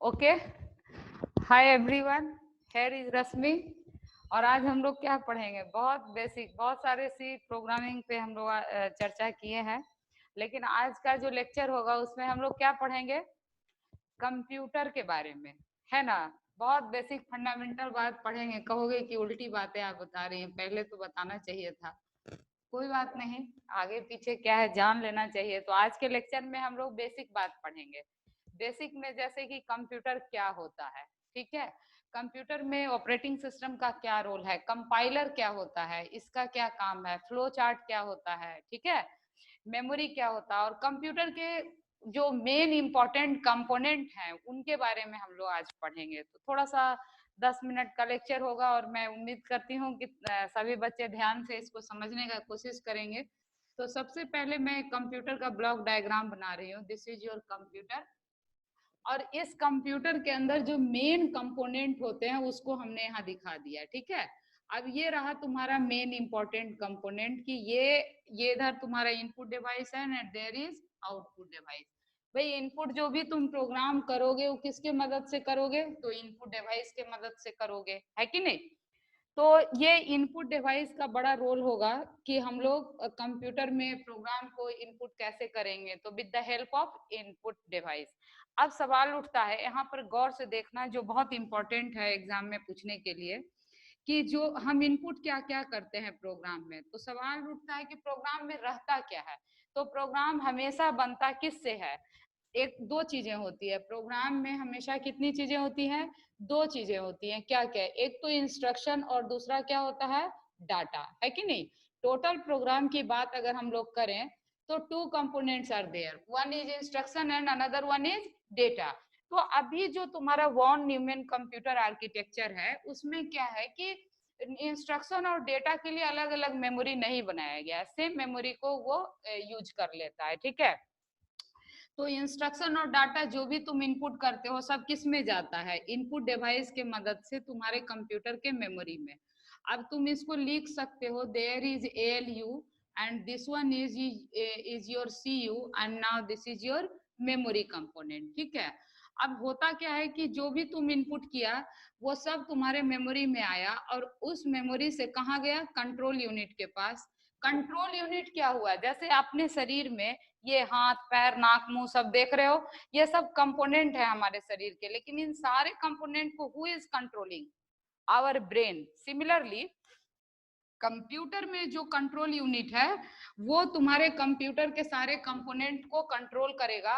Okay, hi everyone, here is Rashmi. और आज हम लोग क्या पढ़ेंगे? बहुत बेसिक, बहुत सारे सी प्रोग्रामिंग पे हम लोग चर्चा किए हैं, लेकिन आज का जो लेक्चर होगा उसमें हम लोग क्या पढ़ेंगे? कंप्यूटर के बारे में, है ना। बहुत बेसिक फंडामेंटल बात पढ़ेंगे। कहोगे कि उल्टी बातें आप बता रही हैं, पहले तो बताना चाहिए था। कोई बात नहीं, आगे पीछे क्या है जान लेना चाहिए। तो आज के लेक्चर में हम लोग बेसिक बात पढ़ेंगे। बेसिक में जैसे कि कंप्यूटर क्या होता है, ठीक है। कंप्यूटर में ऑपरेटिंग सिस्टम का क्या रोल है, कंपाइलर क्या होता है, इसका क्या काम है, फ्लो चार्ट क्या होता है, ठीक है। मेमोरी क्या होता है, और कंप्यूटर के जो मेन इंपॉर्टेंट कंपोनेंट हैं उनके बारे में हम लोग आज पढ़ेंगे। तो थोड़ा सा 10 मिनट का लेक्चर होगा, और मैं उम्मीद करती हूँ कि सभी बच्चे ध्यान से इसको समझने का कोशिश करेंगे। तो सबसे पहले मैं कंप्यूटर का ब्लॉक डायग्राम बना रही हूँ। दिस इज योर कंप्यूटर, और इस कंप्यूटर के अंदर जो मेन कंपोनेंट होते हैं उसको हमने यहाँ दिखा दिया, ठीक है। अब ये रहा तुम्हारा मेन इंपॉर्टेंट कंपोनेंट कि ये इधर तुम्हारा इनपुट डिवाइस है and there is output device. भाई इनपुट जो भी तुम प्रोग्राम करोगे वो किसके मदद से करोगे? तो इनपुट डिवाइस के मदद से करोगे, है कि नहीं। तो ये इनपुट डिवाइस का बड़ा रोल होगा कि हम लोग कंप्यूटर में प्रोग्राम को इनपुट कैसे करेंगे, तो with the help of input device. अब सवाल उठता है यहाँ पर, गौर से देखना, जो बहुत इंपॉर्टेंट है एग्जाम में पूछने के लिए, कि जो हम इनपुट क्या क्या करते हैं प्रोग्राम में। तो सवाल उठता है कि प्रोग्राम में रहता क्या है। तो प्रोग्राम हमेशा बनता किससे है? एक दो चीजें होती है प्रोग्राम में हमेशा। कितनी चीजें होती हैं? दो चीजें होती हैं। क्या क्या? एक तो इंस्ट्रक्शन, और दूसरा क्या होता है? डाटा, है कि नहीं। टोटल प्रोग्राम की बात अगर हम लोग करें तो two components are there, one is instruction and another one is data. तो अभी जो तुम्हारा वॉन न्यूमैन कंप्यूटर आर्किटेक्चर है उसमें क्या है कि इंस्ट्रक्शन और डेटा के लिए अलग अलग मेमोरी नहीं बनाया गया, सेम मेमोरी को वो यूज कर लेता है, ठीक है। तो इंस्ट्रक्शन और डाटा जो भी तुम इनपुट करते हो सब किस में जाता है? इनपुट डिवाइस के मदद से तुम्हारे कंप्यूटर के मेमोरी में। अब तुम इसको लिख सकते हो, there is ALU and this one is your CU and now this is your memory component, ठीक है। अब होता क्या है कि जो भी तुम इनपुट किया वो सब तुम्हारे मेमोरी में आया, और उस मेमोरी से कहाँ गया? कंट्रोल यूनिट के पास। कंट्रोल यूनिट क्या हुआ? जैसे अपने शरीर में ये हाथ पैर नाक मुंह सब देख रहे हो, ये सब कंपोनेंट है हमारे शरीर के, लेकिन इन सारे कंपोनेंट को who is controlling? Our brain. Similarly computer में जो कंट्रोल यूनिट है वो तुम्हारे कंप्यूटर के सारे कंपोनेंट को कंट्रोल करेगा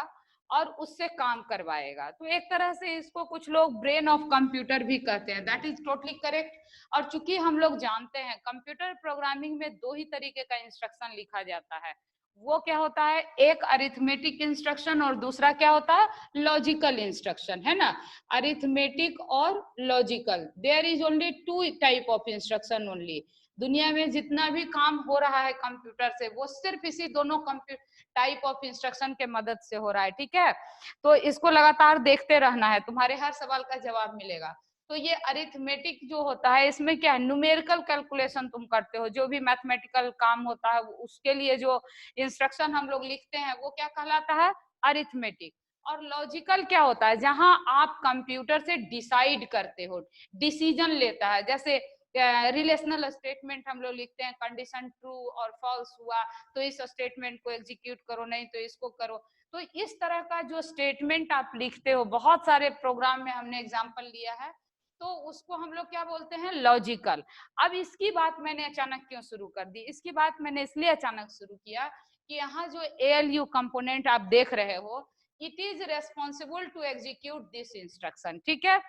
और उससे काम करवाएगा। तो एक तरह से इसको कुछ लोग ब्रेन ऑफ कंप्यूटर भी कहते हैं। That is totally correct. और चूंकि हम लोग जानते हैं कंप्यूटर प्रोग्रामिंग में दो ही तरीके का इंस्ट्रक्शन लिखा जाता है। वो क्या होता है? एक अरिथमेटिक इंस्ट्रक्शन और दूसरा क्या होता है? लॉजिकल इंस्ट्रक्शन, है ना। अरिथमेटिक और logical, there is only two type of instruction only. दुनिया में जितना भी काम हो रहा है कंप्यूटर से वो सिर्फ इसी दोनों टाइप ऑफ इंस्ट्रक्शन के मदद से हो रहा है, ठीक है। तो इसको लगातार देखते रहना है, तुम्हारे हर सवाल का जवाब मिलेगा। तो ये अरिथमेटिक जो होता है इसमें क्या है? न्यूमेरिकल कैलकुलेशन तुम करते हो, जो भी मैथमेटिकल काम होता है उसके लिए जो इंस्ट्रक्शन हम लोग लिखते हैं वो क्या कहलाता है? अरिथमेटिक। और लॉजिकल क्या होता है? जहां आप कंप्यूटर से डिसाइड करते हो, डिसीजन लेता है। जैसे रिलेशनल स्टेटमेंट हम लोग लिखते हैं, कंडीशन ट्रू और फॉल्स हुआ तो इस स्टेटमेंट को एग्जीक्यूट करो, नहीं तो इसको करो। तो इस तरह का जो स्टेटमेंट आप लिखते हो, बहुत सारे प्रोग्राम में हमने एग्जांपल लिया है, तो उसको हम लोग क्या बोलते हैं? लॉजिकल। अब इसकी बात मैंने अचानक क्यों शुरू कर दी? इसकी बात मैंने इसलिए अचानक शुरू किया कि यहाँ जो ALU कंपोनेंट आप देख रहे हो, it is responsible to execute this instruction, ठीक है।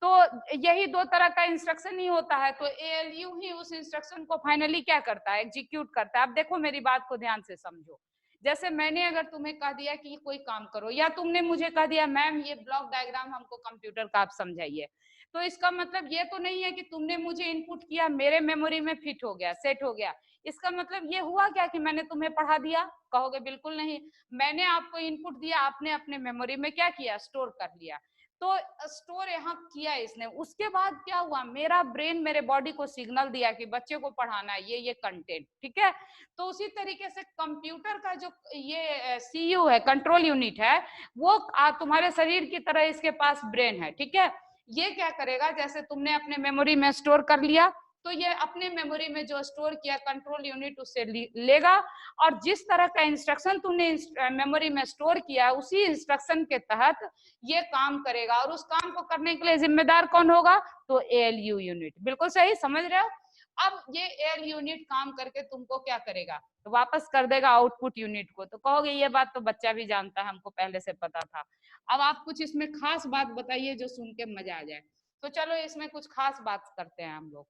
तो यही दो तरह का इंस्ट्रक्शन ही होता है, तो ALU ही उस इंस्ट्रक्शन को फाइनली क्या करता है? एग्जीक्यूट करता है। अब देखो मेरी बात को ध्यान से समझो। जैसे मैंने अगर तुम्हें कह दिया कि कोई काम करो, या तुमने मुझे कह दिया मैम ये ब्लॉक डायग्राम हमको कंप्यूटर का आप समझाइए, तो इसका मतलब ये तो नहीं है कि तुमने मुझे इनपुट किया, मेरे मेमोरी में फिट हो गया, सेट हो गया। इसका मतलब ये हुआ क्या कि मैंने तुम्हें पढ़ा दिया? कहोगे बिल्कुल नहीं। मैंने आपको इनपुट दिया, आपने अपने मेमोरी में क्या किया? स्टोर कर लिया। तो स्टोर यहाँ किया इसने। उसके बाद क्या हुआ, मेरा ब्रेन मेरे बॉडी को सिग्नल दिया कि बच्चे को पढ़ाना है ये कंटेंट, ठीक है। तो उसी तरीके से कंप्यूटर का जो ये सीयू है, कंट्रोल यूनिट है, वो तुम्हारे शरीर की तरह इसके पास ब्रेन है, ठीक है। ये क्या करेगा, जैसे तुमने अपने मेमोरी में स्टोर कर लिया, तो ये अपने मेमोरी में जो स्टोर किया कंट्रोल यूनिट उससे लेगा, और जिस तरह का इंस्ट्रक्शन तुमने मेमोरी में स्टोर किया उसी इंस्ट्रक्शन के तहत ये काम करेगा। और उस काम को करने के लिए जिम्मेदार कौन होगा, तो एएलयू यूनिट। बिल्कुल सही, समझ रहे हो। अब ये एएल यूनिट काम करके तुमको क्या करेगा, तो वापस कर देगा आउटपुट यूनिट को। तो कहोगे ये बात तो बच्चा भी जानता है, हमको पहले से पता था। अब आप कुछ इसमें खास बात बताइए जो सुन के मजा आ जाए। तो चलो इसमें कुछ खास बात करते हैं हम लोग।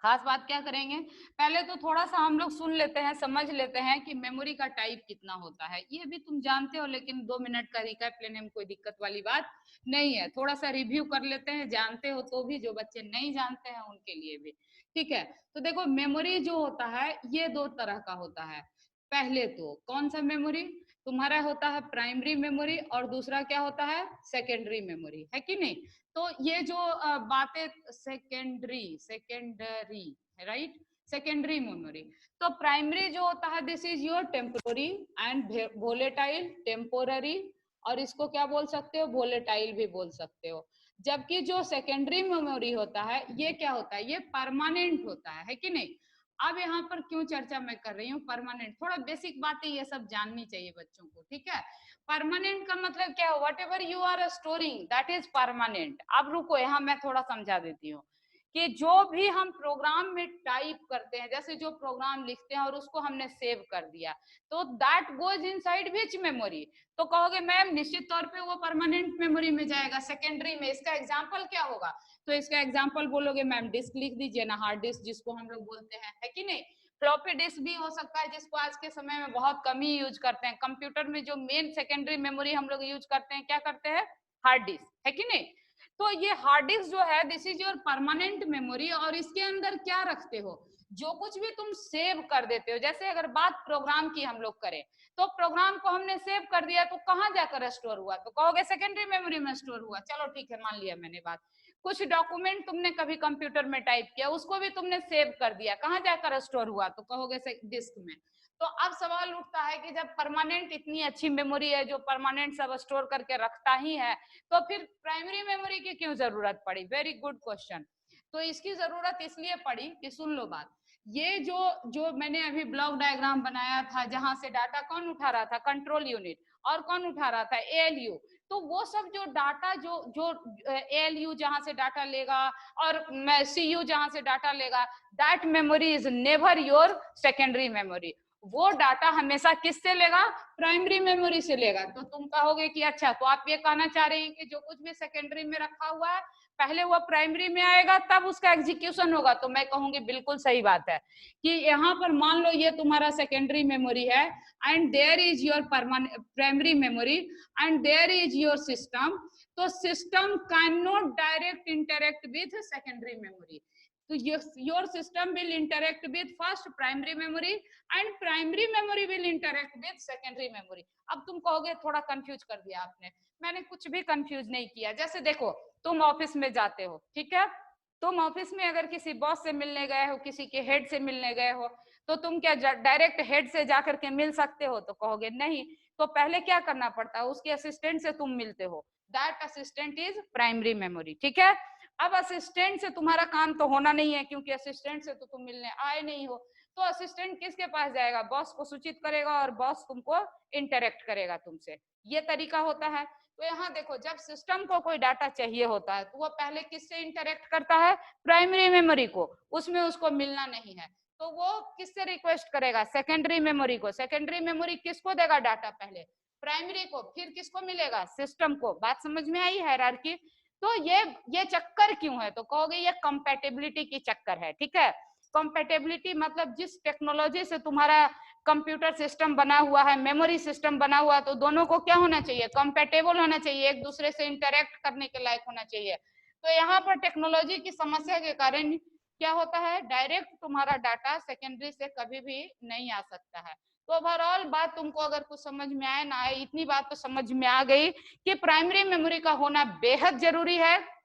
खास बात क्या करेंगे, पहले तो थोड़ा सा हम लोग सुन लेते हैं, समझ लेते हैं कि मेमोरी का टाइप कितना होता है। ये भी तुम जानते हो, लेकिन 2 मिनट का रिकैप लेने में कोई दिक्कत वाली बात नहीं है। थोड़ा सा रिव्यू कर लेते हैं, जानते हो तो भी, जो बच्चे नहीं जानते हैं उनके लिए भी, ठीक है। तो देखो मेमोरी जो होता है ये 2 तरह का होता है। पहले तो कौन सा मेमोरी तुम्हारा होता है, प्राइमरी मेमोरी, और दूसरा क्या होता है, सेकेंडरी मेमोरी, है कि नहीं। तो ये जो बातें, सेकेंडरी राइट, सेकेंडरी मेमोरी। तो प्राइमरी जो होता है this is your temporary and volatile, temporary, और इसको क्या बोल सकते हो, वोलेटाइल भी बोल सकते हो। जबकि जो सेकेंडरी मेमोरी होता है ये क्या होता है, ये परमानेंट होता है कि नहीं। अब यहाँ पर क्यों चर्चा मैं कर रही हूँ परमानेंट, थोड़ा बेसिक बातें ये सब जाननी चाहिए बच्चों को, ठीक है। परमानेंट का मतलब क्या है, whatever you are storing that is permanent. अब रुको, यहाँ मैं थोड़ा समझा देती हूँ कि जो भी हम प्रोग्राम में टाइप करते हैं, जैसे जो प्रोग्राम लिखते हैं और उसको हमने सेव कर दिया, तो that goes inside which memory. तो कहोगे मैम निश्चित तौर पे वो परमानेंट मेमोरी में जाएगा, सेकेंडरी में। इसका एग्जांपल क्या होगा, तो इसका एग्जांपल बोलोगे मैम डिस्क लिख दीजिए ना, हार्ड डिस्क जिसको हम लोग बोलते हैं, है कि नहीं। फ्लॉपी डिस्क भी हो सकता है, जिसको आज के समय में बहुत कम ही यूज करते हैं। कंप्यूटर में जो मेन सेकेंडरी मेमोरी हम लोग यूज करते हैं, क्या करते हैं, हार्ड डिस्क, है कि नहीं। तो ये हार्ड डिस्क जो है this is your permanent memory, और इसके अंदर क्या रखते हो, जो कुछ भी तुम सेव कर देते हो। जैसे अगर बात प्रोग्राम की हम लोग करें, तो प्रोग्राम को हमने सेव कर दिया तो कहाँ जाकर स्टोर हुआ, तो कहोगे सेकेंडरी मेमोरी में स्टोर हुआ। चलो ठीक है, मान लिया मैंने बात। कुछ डॉक्यूमेंट तुमने कभी कंप्यूटर में टाइप किया, उसको भी तुमने सेव कर दिया, कहाँ जाकर स्टोर हुआ, तो कहोगे डिस्क में। तो अब सवाल उठता है कि जब परमानेंट इतनी अच्छी मेमोरी है जो परमानेंट सब स्टोर करके रखता ही है, तो फिर प्राइमरी मेमोरी की क्यों जरूरत पड़ी। Very good question. तो इसकी जरूरत इसलिए पड़ी कि सुन लो बात, ये जो मैंने अभी ब्लॉक डायग्राम बनाया था, जहां से डाटा कौन उठा रहा था, कंट्रोल यूनिट, और कौन उठा रहा था, एएलयू। तो वो सब जो डाटा जो जो एएलयू जहां से डाटा लेगा और सीयू जहां से डाटा लेगा, that memory is never your secondary memory. वो डाटा हमेशा किससे लेगा, प्राइमरी मेमोरी से लेगा। तो तुम कहोगे कि अच्छा, तो आप ये कहना चाह रहे हैं कि जो कुछ भी सेकेंडरी में रखा हुआ है पहले वो प्राइमरी में आएगा तब उसका एग्जीक्यूशन होगा। तो मैं कहूंगी बिल्कुल सही बात है कि यहाँ पर मान लो ये तुम्हारा सेकेंडरी मेमोरी है, and there is your primary memory, and there is your system. तो system can not direct interact with secondary memory. तो your system will interact with first primary memory and primary memory will interact with secondary memory। अब तुम कहोगे थोड़ा confuse कर दिया आपने। मैंने कुछ भी कंफ्यूज नहीं किया। जैसे देखो, तुम ऑफिस में जाते हो, ठीक है। तुम ऑफिस में अगर किसी बॉस से मिलने गए हो, किसी के हेड से मिलने गए हो, तो तुम क्या डायरेक्ट हेड से जाकर के मिल सकते हो, तो कहोगे नहीं। तो पहले क्या करना पड़ता है, उसके असिस्टेंट से तुम मिलते हो, that assistant is primary memory, ठीक है। अब असिस्टेंट से तुम्हारा काम तो होना नहीं है, क्योंकि असिस्टेंट से तो तुम मिलने आए नहीं हो। तो असिस्टेंट किसके पास जाएगा, बॉस को सूचित करेगा और बॉस तुमको इंटरेक्ट करेगा तुमसे। ये तरीका होता है। तो यहाँ देखो, जब सिस्टम को कोई डाटा चाहिए होता है तो वो पहले किससे इंटरेक्ट करता है, प्राइमरी मेमोरी को, उसमें उसको मिलना नहीं है तो वो किससे रिक्वेस्ट करेगा, सेकेंडरी मेमोरी को। सेकेंडरी मेमोरी किसको देगा डाटा, पहले प्राइमरी को, फिर किसको मिलेगा, सिस्टम को। बात समझ में आई, हायरार्की। तो ये चक्कर क्यों है, तो कहोगे ये कंपैटिबिलिटी की चक्कर है, ठीक है। कंपैटिबिलिटी मतलब जिस टेक्नोलॉजी से तुम्हारा कंप्यूटर सिस्टम बना हुआ है, मेमोरी सिस्टम बना हुआ है, तो दोनों को क्या होना चाहिए, कंपैटिबल होना चाहिए, एक दूसरे से इंटरेक्ट करने के लायक होना चाहिए। तो यहाँ पर टेक्नोलॉजी की समस्या के कारण क्या होता है, डायरेक्ट तुम्हारा डाटा सेकेंडरी से कभी भी नहीं आ सकता है। तो ओवरऑल बात तुमको अगर कुछ समझ में आए ना आए, इतनी बात तो समझ में आ गई कि प्राइमरी मेमोरी का होना बेहद जरूरी है,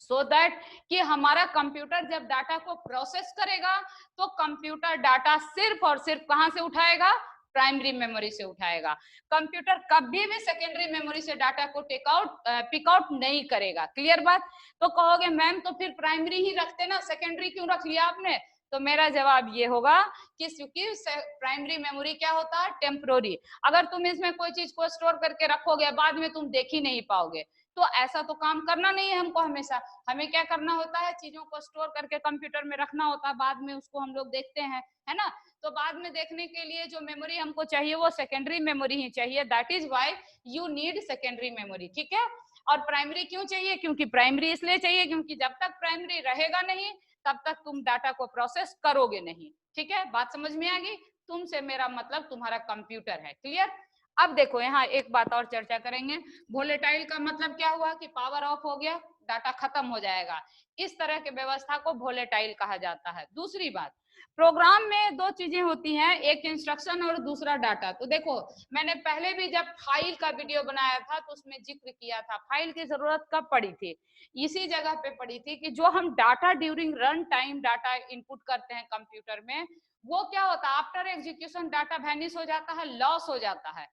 सो दैट कि हमारा कंप्यूटर जब डाटा को प्रोसेस करेगा तो कंप्यूटर डाटा सिर्फ और सिर्फ कहां से उठाएगा, प्राइमरी मेमोरी से उठाएगा। कंप्यूटर कभी भी सेकेंडरी मेमोरी से डाटा को पिक आउट नहीं करेगा। क्लियर बात? तो कहोगे मैम तो फिर प्राइमरी ही रखते ना, सेकेंडरी क्यों रख लिया आपने? तो मेरा जवाब ये होगा कि क्योंकि प्राइमरी मेमोरी क्या होता है, टेम्पोररी। अगर तुम इसमें कोई चीज को स्टोर करके रखोगे बाद में तुम देख ही नहीं पाओगे, तो ऐसा तो काम करना नहीं है हमको। हमेशा हमें क्या करना होता है, चीजों को स्टोर करके कंप्यूटर में रखना होता है, बाद में उसको हम लोग देखते हैं, है ना। तो बाद में देखने के लिए जो मेमोरी हमको चाहिए वो सेकेंडरी मेमोरी ही चाहिए। That is why you need secondary memory. ठीक है। और प्राइमरी क्यों चाहिए? क्योंकि प्राइमरी इसलिए चाहिए क्योंकि जब तक प्राइमरी रहेगा नहीं तब तक तुम डाटा को प्रोसेस करोगे नहीं। ठीक है, बात समझ में आ गई? तुमसे मेरा मतलब तुम्हारा कंप्यूटर है। क्लियर? अब देखो यहाँ एक बात और चर्चा करेंगे। वोलेटाइल का मतलब क्या हुआ कि पावर ऑफ हो गया, डाटा खत्म हो जाएगा। इस तरह के व्यवस्था को वोलेटाइल कहा जाता है। दूसरी बात, प्रोग्राम में दो चीजें होती हैं, एक इंस्ट्रक्शन और दूसरा डाटा। तो देखो मैंने पहले भी जब फाइल का वीडियो बनाया था तो उसमें जिक्र किया था फाइल की जरूरत कब पड़ी थी, इसी जगह पे पड़ी थी कि जो हम data during run time data input करते हैं कंप्यूटर में, वो क्या होता है, आफ्टर एग्जीक्यूशन डाटा वैनिश हो जाता है, लॉस हो जाता है।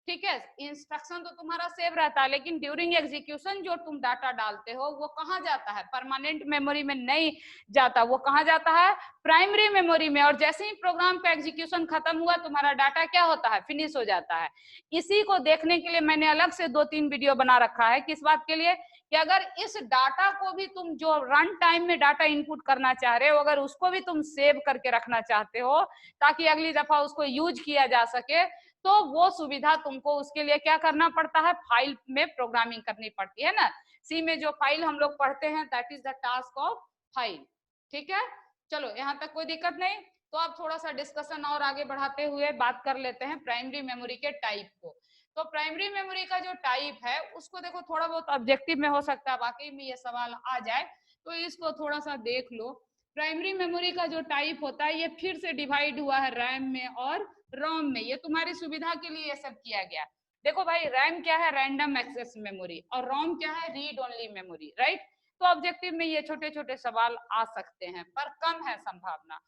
ठीक है, इंस्ट्रक्शन तो तुम्हारा सेव रहता है लेकिन ड्यूरिंग एग्जीक्यूशन जो तुम डाटा डालते हो वो कहाँ जाता है, परमानेंट मेमोरी में नहीं जाता, वो कहाँ जाता है, प्राइमरी मेमोरी में। और जैसे ही प्रोग्राम का एग्जीक्यूशन खत्म हुआ तुम्हारा डाटा क्या होता है, फिनिश हो जाता है। इसी को देखने के लिए मैंने अलग से 2-3 वीडियो बना रखा है। किस बात के लिए? कि अगर इस डाटा को भी तुम जो रन टाइम में डाटा इनपुट करना चाह रहे हो, अगर उसको भी तुम सेव करके रखना चाहते हो ताकि अगली दफा उसको यूज किया जा सके, तो वो सुविधा तुमको उसके लिए क्या करना पड़ता है, फाइल में प्रोग्रामिंग करनी पड़ती है ना। सी में जो फाइल हम लोग पढ़ते हैं that is the task of file. ठीक है, चलो यहाँ तक कोई दिक्कत नहीं। तो अब थोड़ा सा डिस्कशन और आगे बढ़ाते हुए बात कर लेते हैं प्राइमरी मेमोरी के टाइप को। तो प्राइमरी मेमोरी का जो टाइप है उसको देखो, थोड़ा बहुत ऑब्जेक्टिव में हो सकता है वाकई में ये सवाल आ जाए, तो इसको थोड़ा सा देख लो। प्राइमरी मेमोरी का जो टाइप होता है ये फिर से डिवाइड हुआ है रैम में और रोम में। ये तुम्हारी सुविधा के लिए ये सब किया गया। देखो भाई, रैम क्या है, रैंडम एक्सेस मेमोरी, और रोम क्या है, रीड ओनली मेमोरी, राइट। तो ऑब्जेक्टिव में ये छोटे छोटे सवाल आ सकते हैं पर कम है संभावना।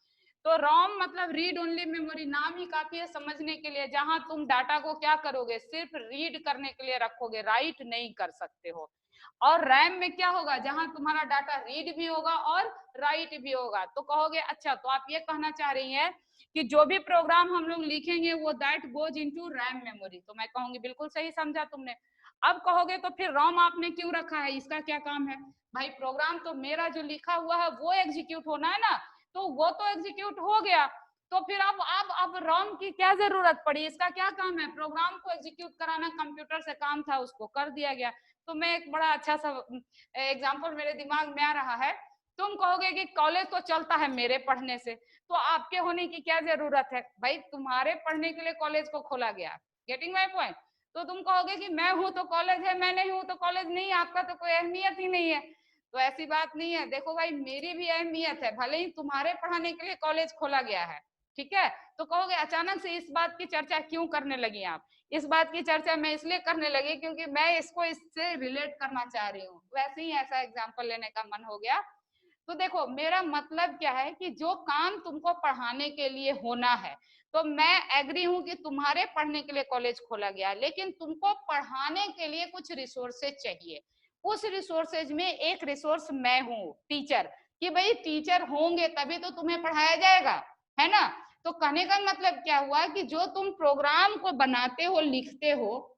तो रोम मतलब रीड ओनली मेमोरी, नाम ही काफी है समझने के लिए, जहां तुम डाटा को क्या करोगे, सिर्फ रीड करने के लिए रखोगे, राइट नहीं कर सकते हो। और रैम में क्या होगा, जहां तुम्हारा डाटा रीड भी होगा और राइट भी होगा। तो कहोगे अच्छा, तो आप ये कहना चाह रही हैं कि जो भी प्रोग्राम हम लोग लिखेंगे वो that goes into RAM memory. तो मैं कहूंगी बिल्कुल सही समझा तुमने। अब कहोगे तो फिर रोम आपने क्यों रखा है, इसका क्या काम है? भाई प्रोग्राम तो मेरा जो लिखा हुआ है वो एग्जीक्यूट होना है ना, तो वो तो एग्जीक्यूट हो गया, तो फिर अब रोम की क्या जरूरत पड़ी, इसका क्या काम है? प्रोग्राम को एग्जीक्यूट कराना कंप्यूटर से काम था, उसको कर दिया गया। तो मैं एक बड़ा अच्छा सा एग्जाम्पल मेरे दिमाग में आ रहा है। तुम कहोगे कि कॉलेज तो चलता है मेरे पढ़ने से, तो आपके होने की क्या जरूरत है? भाई तुम्हारे पढ़ने के लिए कॉलेज को खोला गया। Getting my point? तो तुम कहोगे कि मैं हूं तो कॉलेज है, मैं नहीं हूं तो कॉलेज नहीं, आपका तो कोई अहमियत ही नहीं है। तो ऐसी बात नहीं है। देखो भाई, मेरी भी अहमियत है, भले ही तुम्हारे पढ़ाने के लिए कॉलेज खोला गया है। ठीक है, तो कहोगे अचानक से इस बात की चर्चा क्यों करने लगी आप? इस बात की चर्चा मैं इसलिए करने लगी क्योंकि मैं इसको इससे रिलेट करना चाह रही हूँ, वैसे ही ऐसा एग्जाम्पल लेने का मन हो गया। तो देखो मेरा मतलब क्या है कि जो काम तुमको पढ़ाने के लिए होना है, तो मैं एग्री हूं कि तुम्हारे पढ़ने के लिए कॉलेज खोला गया, लेकिन तुमको पढ़ाने के लिए कुछ रिसोर्सेज चाहिए। उस रिसोर्सेज में एक रिसोर्स मैं हूँ, टीचर। कि भाई टीचर होंगे तभी तो तुम्हें पढ़ाया जाएगा, है ना। तो कहने का मतलब क्या हुआ कि जो तुम प्रोग्राम को बनाते हो, लिखते हो,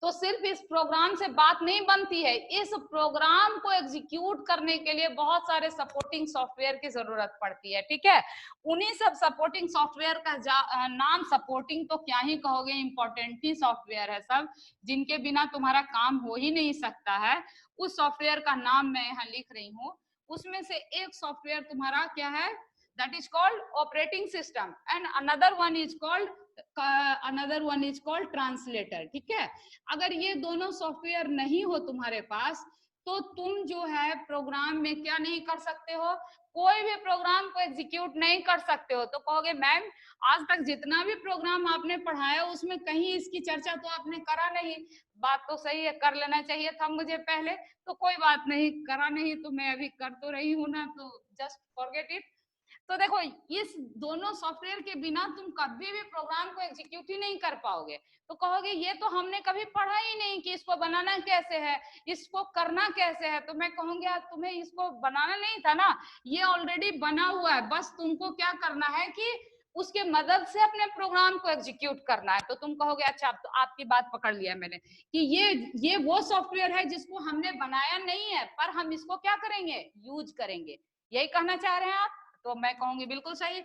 तो सिर्फ इस प्रोग्राम से बात नहीं बनती है, इस प्रोग्राम को एग्जीक्यूट करने के लिए बहुत सारे सपोर्टिंग सॉफ्टवेयर की जरूरत पड़ती है। ठीक है, उन्हीं सब सपोर्टिंग सॉफ्टवेयर का नाम, सपोर्टिंग तो क्या ही कहोगे, इंपॉर्टेंट ही सॉफ्टवेयर है सब, जिनके बिना तुम्हारा काम हो ही नहीं सकता है। उस सॉफ्टवेयर का नाम मैं यहाँ लिख रही हूँ। उसमें से एक सॉफ्टवेयर तुम्हारा क्या है, that is called operating system and another one is called translator। ठीक है, अगर ये दोनों सॉफ्टवेयर नहीं हो तुम्हारे पास तो तुम जो है प्रोग्राम में क्या नहीं कर सकते हो, कोई भी प्रोग्राम को एग्जीक्यूट नहीं कर सकते हो। तो कहोगे मैम आज तक जितना भी प्रोग्राम आपने पढ़ाया उसमें कहीं इसकी चर्चा तो आपने करा नहीं। बात तो सही है, कर लेना चाहिए था मुझे पहले, तो कोई बात नहीं, करा नहीं तो मैं अभी कर तो रही हूँ ना, तो जस्ट फॉरगेट इट। तो देखो इस दोनों सॉफ्टवेयर के बिना तुम कभी भी प्रोग्राम को एग्जीक्यूट ही नहीं कर पाओगे। तो कहोगे ये तो हमने कभी पढ़ा ही नहीं कि इसको बनाना कैसे है, इसको करना कैसे है। तो मैं कहूंगी यार तुम्हें इसको बनाना नहीं था ना, ये ऑलरेडी बना हुआ है, बस तुमको क्या करना है कि उसके मदद से अपने प्रोग्राम को एग्जीक्यूट करना है। तो तुम कहोगे अच्छा तो आपकी बात पकड़ लिया मैंने कि ये वो सॉफ्टवेयर है जिसको हमने बनाया नहीं है, पर हम इसको क्या करेंगे, यूज करेंगे, यही कहना चाह रहे हैं आप। तो मैं कहूंगी बिल्कुल सही।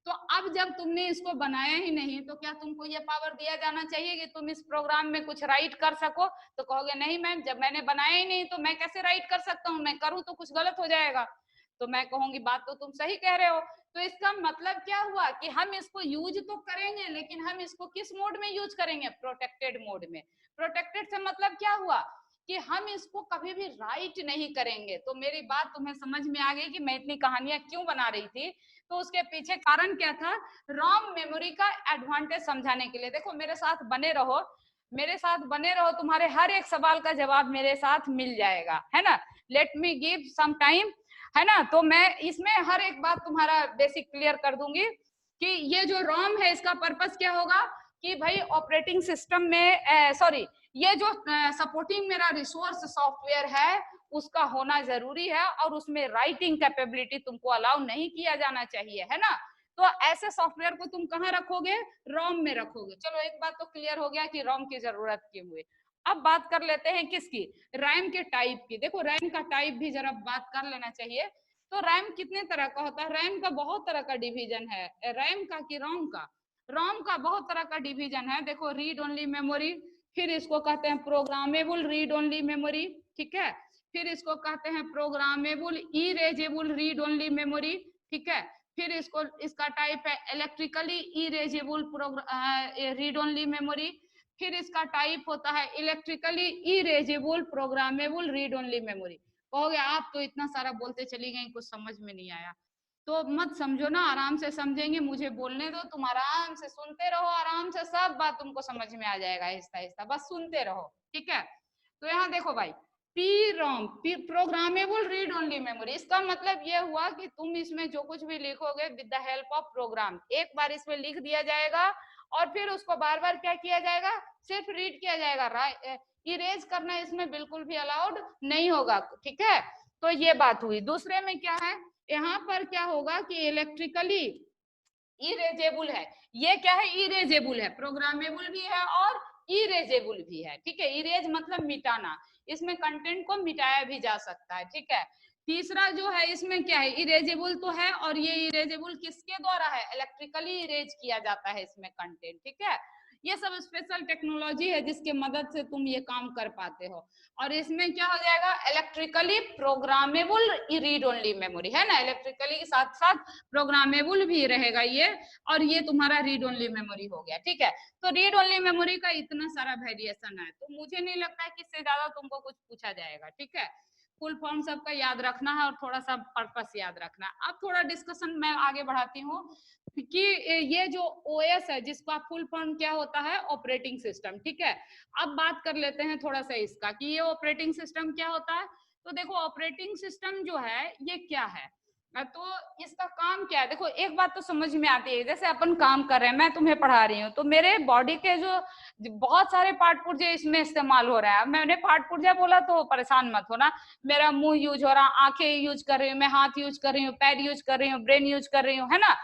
तो अब जब तुमने इसको बनाया ही नहीं तो क्या तुमको ये पावर दिया जाना चाहिए कि तुम इस प्रोग्राम में कुछ राइट कर सको। तो कहोगे नहीं मैम जब मैंने बनाया ही नहीं तो मैं कैसे राइट कर सकता हूँ, मैं करूँ तो कुछ गलत हो जाएगा। तो मैं कहूंगी बात तो तुम सही कह रहे हो। तो इसका मतलब क्या हुआ कि हम इसको यूज तो करेंगे लेकिन हम इसको किस मोड में यूज करेंगे, प्रोटेक्टेड मोड में। प्रोटेक्टेड से मतलब क्या हुआ कि हम इसको कभी भी राइट नहीं करेंगे। तो मेरी बात तुम्हें समझ में आ गई कि मैं इतनी कहानियां क्यों बना रही थी। तो उसके पीछे कारण क्या था, रॉम मेमोरी का एडवांटेज समझाने के लिए। देखो मेरे साथ बने रहो, मेरे साथ बने रहो, तुम्हारे हर एक सवाल का जवाब मेरे साथ मिल जाएगा, है ना। Let me give some time, है ना। तो मैं इसमें हर एक बात तुम्हारा बेसिक क्लियर कर दूंगी कि ये जो रॉम है इसका पर्पस क्या होगा कि भाई ऑपरेटिंग सिस्टम में सॉरी ये जो सपोर्टिंग मेरा रिसोर्स सॉफ्टवेयर है उसका होना जरूरी है और उसमें राइटिंग कैपेबिलिटी तुमको अलाउ नहीं किया जाना चाहिए, है ना। तो ऐसे सॉफ्टवेयर को तुम कहाँ रखोगे, रोम में रखोगे। चलो एक बात तो क्लियर हो गया कि रोम की जरूरत क्यों हुई। अब बात कर लेते हैं किसकी, रैम के टाइप की। देखो रैम का टाइप भी जरा बात कर लेना चाहिए। तो रैम कितने तरह का होता है, रैम का बहुत तरह का डिवीजन है, रैम का कि रोम का, रोम का बहुत तरह का डिवीजन है। देखो रीड ओनली मेमोरी, फिर इसको कहते हैं प्रोग्रामेबल रीड ओनली मेमोरी, ठीक है। फिर इसको कहते हैं programmable erasable read only memory, ठीक है। फिर इसको इसका टाइप है electrically erasable read only memory. फिर इसका टाइप होता है electrically erasable programmable read only memory. कहोगे आप तो इतना सारा बोलते चली गई कुछ समझ में नहीं आया। तो मत समझो ना, आराम से समझेंगे, मुझे बोलने दो, तुम आराम से सुनते रहो, आराम से सब बात तुमको समझ में आ जाएगा आहिस्ता आहिस्ता, बस सुनते रहो, ठीक है। तो यहाँ देखो भाई P ROM programmable read only memory, इसका मतलब ये हुआ कि तुम इसमें जो कुछ भी लिखोगे with the help of program, एक बार इसमें लिख दिया जाएगा और फिर उसको बार बार क्या किया जाएगा, सिर्फ रीड किया जाएगा, इरेज करना इसमें बिल्कुल भी अलाउड नहीं होगा, ठीक है। तो ये बात हुई। दूसरे में क्या है, यहाँ पर क्या होगा कि इलेक्ट्रिकली इरेजेबल है, ये क्या है, इरेजेबल है, प्रोग्रामेबल भी है और इरेजेबल भी है, ठीक है। इरेज मतलब मिटाना, इसमें कंटेंट को मिटाया भी जा सकता है, ठीक है। तीसरा जो है इसमें क्या है, इरेजेबल तो है और ये इरेजेबल किसके द्वारा है, इलेक्ट्रिकली इरेज किया जाता है इसमें कंटेंट, ठीक है। ये सब स्पेशल टेक्नोलॉजी है जिसके मदद से तुम ये काम कर पाते हो। और इसमें क्या हो जाएगा, electrically programmable read only memory, है ना, इलेक्ट्रिकली के साथ साथ प्रोग्रामेबल भी रहेगा ये, और ये तुम्हारा रीड ओनली मेमोरी हो गया, ठीक है। तो रीड ओनली मेमोरी का इतना सारा वेरिएशन है, तो मुझे नहीं लगता है कि इससे ज्यादा तुमको कुछ पूछा जाएगा, ठीक है। फुल फॉर्म सबका याद रखना है और थोड़ा सा पर्पस याद रखना है। अब थोड़ा डिस्कशन मैं आगे बढ़ाती हूँ कि ये जो ओएस है जिसका फुल फॉर्म क्या होता है, ऑपरेटिंग सिस्टम, ठीक है। अब बात कर लेते हैं थोड़ा सा इसका कि ये ऑपरेटिंग सिस्टम क्या होता है। तो देखो ऑपरेटिंग सिस्टम जो है ये क्या है, तो इसका काम क्या है। देखो एक बात तो समझ में आती है, जैसे अपन काम कर रहे हैं, मैं तुम्हें पढ़ा रही हूँ तो मेरे बॉडी के जो बहुत सारे पार्ट पुर्जे इसमें इस्तेमाल हो रहा है। मैंने पार्ट पुर्जा बोला तो परेशान मत होना, मेरा मुंह यूज हो रहा, आंखें यूज कर रही हूँ, मैं हाथ यूज कर रही हूँ, पैर यूज कर रही हूँ, ब्रेन यूज कर रही हूँ, है ना।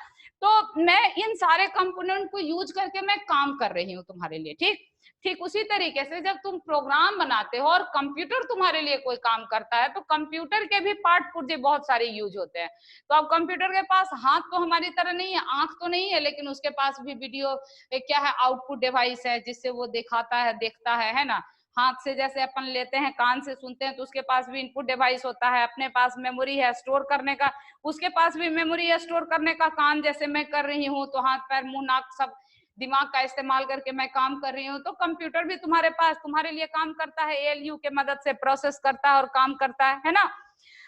तो मैं इन सारे कंपोनेंट को यूज करके मैं काम कर रही हूँ तुम्हारे लिए, ठीक। ठीक उसी तरीके से जब तुम प्रोग्राम बनाते हो और कंप्यूटर तुम्हारे लिए कोई काम करता है तो कंप्यूटर के भी पार्ट पुर्जे बहुत सारे यूज होते हैं। तो अब कंप्यूटर के पास हाथ तो हमारी तरह नहीं है, आंख तो नहीं है, लेकिन उसके पास भी वीडियो क्या है, आउटपुट डिवाइस है जिससे वो दिखाता है, देखता है ना। हाथ से जैसे अपन लेते हैं, कान से सुनते हैं, तो उसके पास भी इनपुट डिवाइस होता है, अपने पास मेमोरी है स्टोर करने का, उसके पास भी मेमोरी है स्टोर करने का। कान जैसे मैं कर रही हूँ तो हाथ पैर मुंह नाक सब दिमाग का इस्तेमाल करके मैं काम कर रही हूँ, तो कंप्यूटर भी तुम्हारे पास तुम्हारे लिए काम करता है, एएलयू के मदद से प्रोसेस करता है और काम करता है ना।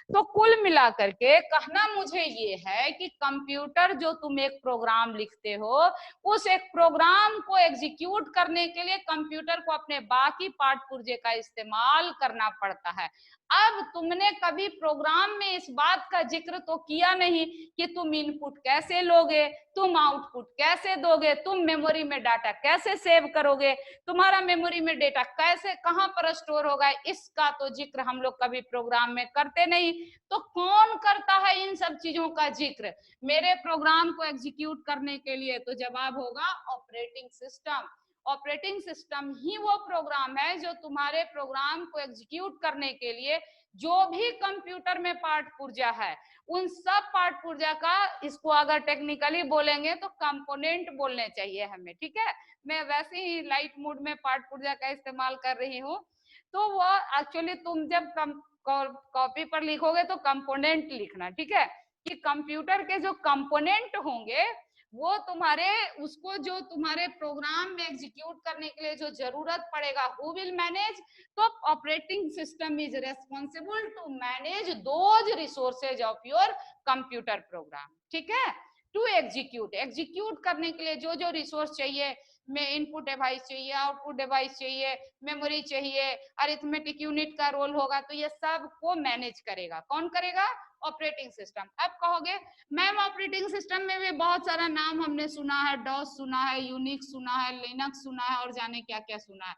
तो कुल मिलाकर के कहना मुझे ये है कि कंप्यूटर जो तुम एक प्रोग्राम लिखते हो, उस एक प्रोग्राम को एग्जीक्यूट करने के लिए कंप्यूटर को अपने बाकी पार्ट पुर्जे का इस्तेमाल करना पड़ता है। अब तुमने कभी प्रोग्राम में इस बात का जिक्र तो किया नहीं कि तुम इनपुट कैसे लोगे, तुम आउटपुट कैसे दोगे, तुम मेमोरी में डाटा कैसे सेव करोगे, तुम्हारा मेमोरी में डेटा कैसे कहां पर स्टोर होगा, इसका तो जिक्र हम लोग कभी प्रोग्राम में करते नहीं। तो कौन करता है इन सब चीजों का जिक्र मेरे प्रोग्राम को एग्जीक्यूट करने के लिए? तो जवाब होगा ऑपरेटिंग सिस्टम। ऑपरेटिंग सिस्टम ही वो प्रोग्राम है जो तुम्हारे प्रोग्राम को एग्जीक्यूट करने के लिए जो भी कंप्यूटर में पार्ट पुर्जा है, उन सब पार्ट पुर्जा का, इसको अगर टेक्निकली बोलेंगे तो कंपोनेंट बोलने चाहिए हमें, ठीक है। मैं वैसे ही लाइट मूड में पार्ट पुर्जा का इस्तेमाल कर रही हूँ। तो वो एक्चुअली तुम जब कॉपी पर लिखोगे तो कंपोनेंट लिखना, ठीक है, कि कंप्यूटर के जो कंपोनेंट होंगे वो तुम्हारे उसको जो तुम्हारे प्रोग्राम में एग्जीक्यूट करने के लिए जो जरूरत पड़ेगा, हु विल मैनेज? तो operating system is responsible to manage those resources of your computer program, ठीक है, टू एग्जीक्यूट करने के लिए जो जो रिसोर्स चाहिए, में इनपुट डिवाइस चाहिए, आउटपुट डिवाइस चाहिए, मेमोरी चाहिए, अरिथमेटिक यूनिट का रोल होगा, तो ये सब को मैनेज करेगा। कौन करेगा? Operating system. अब कहोगे मैम ऑपरेटिंग सिस्टम में भी बहुत सारा नाम हमने सुना है, डॉस सुना है, यूनिक्स सुना है, लिनक्स सुना है और जाने क्या क्या सुना है।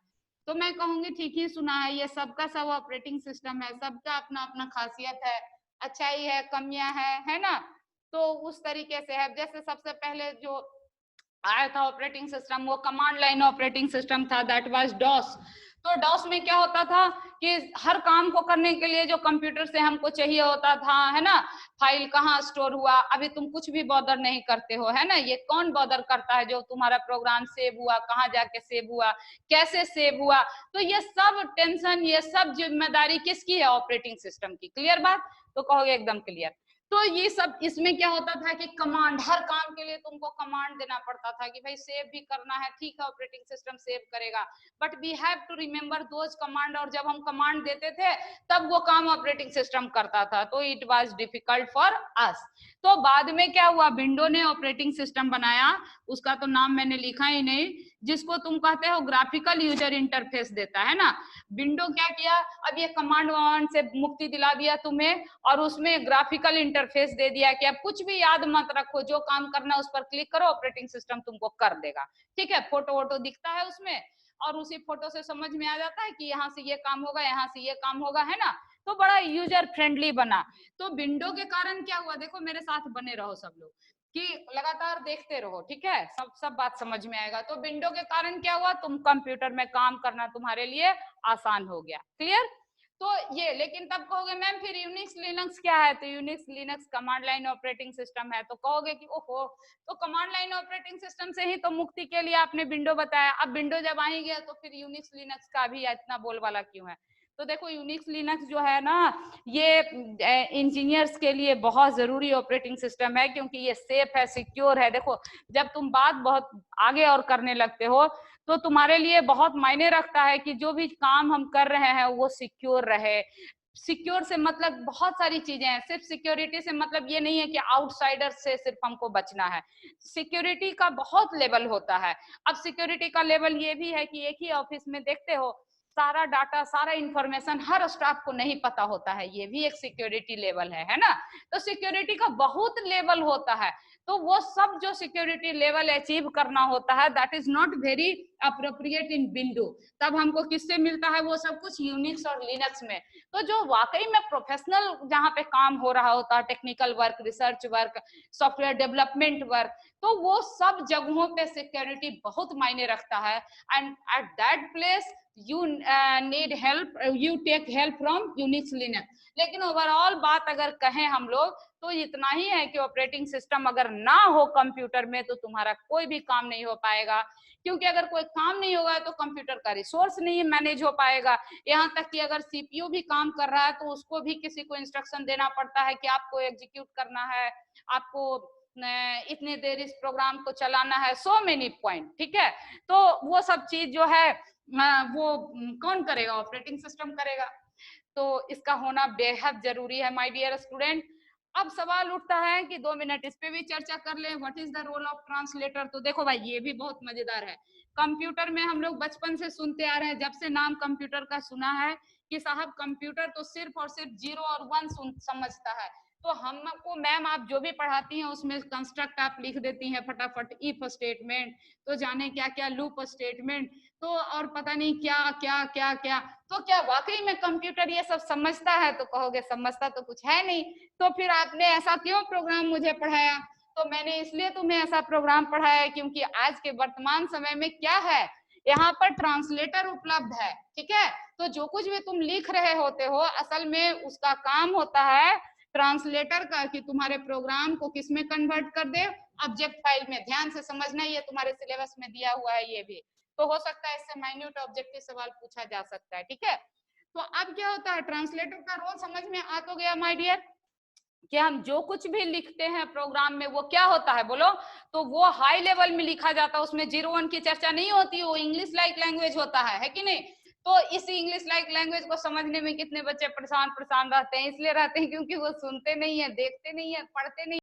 तो मैं कहूंगी ठीक ही सुना है, ये सबका सब ऑपरेटिंग सिस्टम है, सबका अपना अपना खासियत है, अच्छाई है, कमियां है ना। तो उस तरीके से है। जैसे सबसे पहले जो आया था ऑपरेटिंग सिस्टम, वो कमांड लाइन ऑपरेटिंग सिस्टम था, दैट वाज डॉस। तो डॉस में क्या होता था कि हर काम को करने के लिए जो कंप्यूटर से हमको चाहिए होता था, है ना, फाइल कहाँ स्टोर हुआ, अभी तुम कुछ भी बॉदर नहीं करते हो, है ना, ये कौन बॉदर करता है? जो तुम्हारा प्रोग्राम सेव हुआ, कहाँ जाके सेव हुआ, कैसे सेव हुआ, तो ये सब टेंशन, ये सब जिम्मेदारी किसकी है? ऑपरेटिंग सिस्टम की। क्लियर बात? तो कहोगे एकदम क्लियर। तो ये सब इसमें क्या होता था कि कमांड, हर काम के लिए तुमको कमांड देना पड़ता था कि भाई सेव भी करना है, ठीक है, ऑपरेटिंग सिस्टम सेव करेगा, but we have to remember those command, और जब हम कमांड देते थे तब वो काम ऑपरेटिंग सिस्टम करता था, तो it was difficult for us. तो बाद में क्या हुआ, विंडो ने ऑपरेटिंग सिस्टम बनाया, उसका तो नाम मैंने लिखा ही नहीं, जिसको तुम कहते हो ग्राफिकल यूजर इंटरफेस देता है ना। विंडो क्या किया, अब ये कमांड वमांड से मुक्ति दिला दिया तुम्हें, और उसमें ग्राफिकल इंटरफेस दे दिया कि अब कुछ भी याद मत रखो, जो काम करना उस पर क्लिक करो, ऑपरेटिंग सिस्टम तुमको कर देगा, ठीक है। फोटो वोटो दिखता है उसमें, और उसी फोटो से समझ में आ जाता है कि यहाँ से ये काम होगा, यहाँ से ये काम होगा, है ना। तो बड़ा यूजर फ्रेंडली बना। तो विंडो के कारण क्या हुआ, देखो मेरे साथ बने रहो सब लोग, कि लगातार देखते रहो, ठीक है, सब बात समझ में आएगा। तो विंडो के कारण क्या हुआ, तुम कंप्यूटर में काम करना तुम्हारे लिए आसान हो गया। क्लियर? तो ये, लेकिन तब कहोगे मैम फिर यूनिक्स लिनक्स क्या है? तो Unix Linux command line operating system है। तो कहोगे कि ओहो, तो कमांड लाइन ऑपरेटिंग सिस्टम से ही तो मुक्ति के लिए आपने विंडो बताया, अब विंडो जब आ ही गया तो फिर यूनिक्स लिनक्स का भी इतना बोलबाला क्यों है? तो देखो यूनिक्स लिनक्स जो है ना, ये इंजीनियर्स के लिए बहुत जरूरी ऑपरेटिंग सिस्टम है, क्योंकि ये सेफ है, सिक्योर है। देखो जब तुम बात बहुत आगे और करने लगते हो तो तुम्हारे लिए बहुत मायने रखता है कि जो भी काम हम कर रहे हैं वो सिक्योर रहे। सिक्योर से मतलब बहुत सारी चीजें हैं, सिर्फ सिक्योरिटी से मतलब ये नहीं है कि आउटसाइडर से सिर्फ हमको बचना है। सिक्योरिटी का बहुत लेवल होता है। अब सिक्योरिटी का लेवल ये भी है कि एक ही ऑफिस में देखते हो सारा डाटा, सारा इंफॉर्मेशन हर स्टाफ को नहीं पता होता है, ये भी एक सिक्योरिटी लेवल है ना। तो सिक्योरिटी का बहुत लेवल होता है, तो वो सब जो सिक्योरिटी लेवल अचीव करना होता है, that is not very appropriate in window. तब हमको किससे मिलता है वो सब कुछ? यूनिक्स और लिनक्स में। तो जो वाकई में प्रोफेशनल जहाँ पे काम हो रहा होता है, technical work, research work, software development work, तो वो सब जगहों पे सिक्योरिटी बहुत मायने रखता है। And at that place you need help, you take help from Unix Linux। लेकिन ओवरऑल बात अगर कहें हम लोग तो इतना ही है कि ऑपरेटिंग सिस्टम अगर ना हो कंप्यूटर में तो तुम्हारा कोई भी काम नहीं हो पाएगा, क्योंकि अगर कोई काम नहीं होगा तो कंप्यूटर का रिसोर्स नहीं मैनेज हो पाएगा। यहाँ तक कि अगर सीपीयू भी काम कर रहा है तो उसको भी किसी को इंस्ट्रक्शन देना पड़ता है कि आपको एग्जीक्यूट करना है, आपको इतने देर इस प्रोग्राम को चलाना है, सो मेनी पॉइंट, ठीक है। तो वो सब चीज जो है वो कौन करेगा, ऑपरेटिंग सिस्टम करेगा। तो इसका होना बेहद जरूरी है माय डियर स्टूडेंट। अब सवाल उठता है कि 2 मिनट इस पे भी चर्चा कर लें, what is the role of translator. तो देखो भाई ये भी बहुत मजेदार है। कंप्यूटर में हम लोग बचपन से सुनते आ रहे हैं, जब से नाम कंप्यूटर का सुना है कि साहब कंप्यूटर तो सिर्फ और सिर्फ 0 और 1 समझता है। तो हमको मैम आप जो भी पढ़ाती हैं उसमें कंस्ट्रक्ट आप लिख देती हैं फटाफट, इफ स्टेटमेंट, तो जाने क्या क्या लूप स्टेटमेंट, तो और पता नहीं क्या क्या क्या क्या। तो क्या वाकई में कंप्यूटर ये सब समझता है? तो कहोगे समझता तो कुछ है नहीं। तो फिर आपने ऐसा क्यों प्रोग्राम मुझे पढ़ाया? तो मैंने इसलिए तुम्हें ऐसा प्रोग्राम पढ़ाया क्योंकि आज के वर्तमान समय में क्या है, यहाँ पर ट्रांसलेटर उपलब्ध है, ठीक है। तो जो कुछ भी तुम लिख रहे होते हो असल में उसका काम होता है ट्रांसलेटर का, कि तुम्हारे प्रोग्राम को किस में कन्वर्ट कर दे, ऑब्जेक्ट फाइल में। ध्यान से समझना, ये तुम्हारे सिलेबस में दिया हुआ है ये भी। तो हो सकता है इससे माइन्यूट ऑब्जेक्टिव सवाल पूछा जा सकता है, ठीक है। तो अब क्या होता है, ट्रांसलेटर का रोल समझ में आ तो गया माय डियर, कि हम जो कुछ भी लिखते हैं प्रोग्राम में वो क्या होता है बोलो, तो वो हाई लेवल में लिखा जाता है, उसमें 0-1 की चर्चा नहीं होती, वो इंग्लिश लाइक लैंग्वेज होता है कि नहीं। तो इस इंग्लिश लाइक लैंग्वेज को समझने में कितने बच्चे परेशान रहते हैं, इसलिए रहते हैं क्योंकि वो सुनते नहीं है, देखते नहीं है, पढ़ते नहीं।